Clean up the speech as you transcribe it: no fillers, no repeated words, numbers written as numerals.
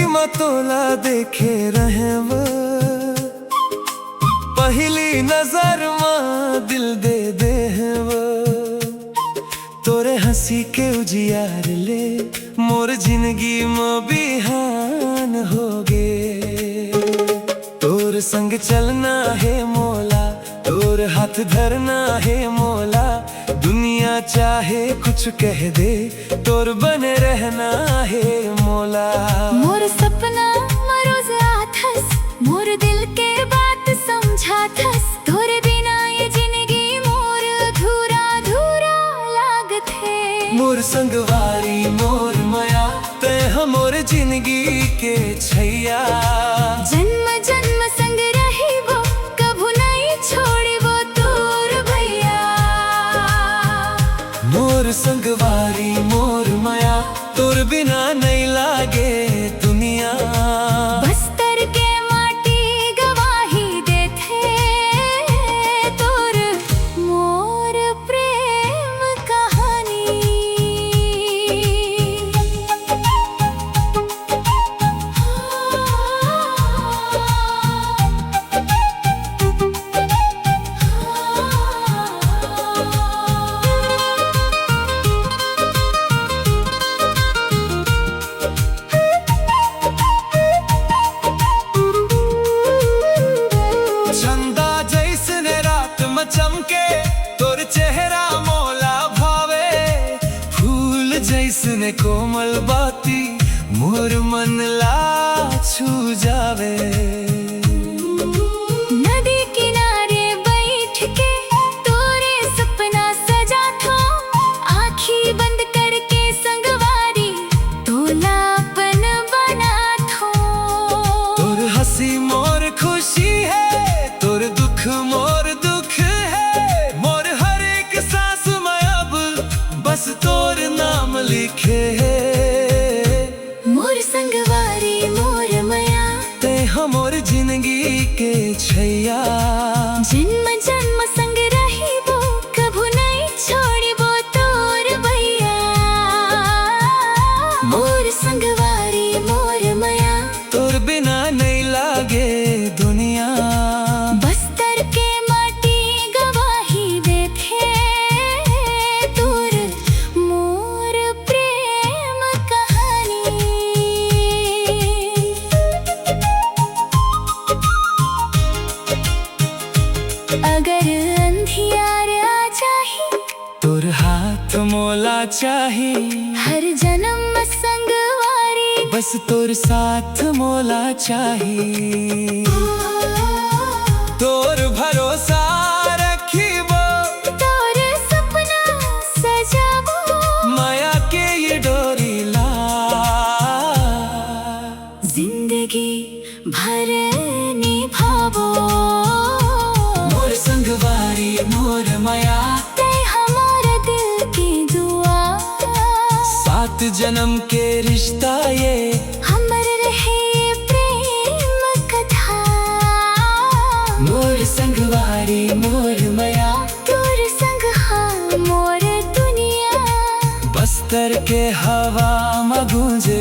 मतोला देखे रहे वो, पहली नजर मां दिल दे दे हैं वो। तोरे हंसी के उजियार ले मोर जिंदगी में बिहान हो गे। तोर संग चलना है मोला, तोर हाथ धरना है मोला। दुनिया चाहे कुछ कह दे, तोर बने रहना है मोला। मोर सपना रोज आथस, मोर दिल के बात समझाथस। तोरे बिना ये जिंदगी मोर अधूरा अधूरा लागत है। मोर संगवारी मोर माया ते हमोर जिंदगी के छैया। जन्म जन्म संग रही वो, कभू नहीं छोड़ी वो तोर भैया। मोर संगवारी मोर माया तोर बिना नहीं लागे दुनिया। बस्तर के माटी गवाही देथे, तोर मोर प्रेम कहानी। चमके तोर चेहरा मोला भावे, फूल जैसने कोमल बाती मोर मन ला छू जावे। नदी किनारे बैठ के तोरे सपना सजा थो, आँखी बंद करके संगवारी तोला अपन बना थो। तोर हंसी मोर खुशी है, तोर दुख मोर दुख है। मोर हर एक सांस में अब बस तोर नाम लिखे है। मोर संगवारी मोर माया ते हमोर जिंदगी के छैया। जन्म जन्म संग रही वो, कभू नहीं छोड़ी वो तोर भैया। मोर संगवारी मोर माया तोर बिना नहीं लागे दुनिया। बस्तर के माटी गवाही देथे, तोर मोर प्रेम कहानी। अगर अंधियार आ जाही, तोर हाथ मोला चाही। हर जन्म संगवारी बस तोर साथ मोला चाही। तोर भरोसा रखीबो, तोर सपना सजाबो। माया के ये डोरी ला जिंदगी भर निभाबो। मोर संगवारी मोर माया ते हमारा दिल की दुआ। 7 जन्म के रिश्ता ये हमर रहे प्रेम कथा। मोर संगवारी मोर माया तोर संग हाँ मोर दुनिया। बस्तर के हवा में गूंजे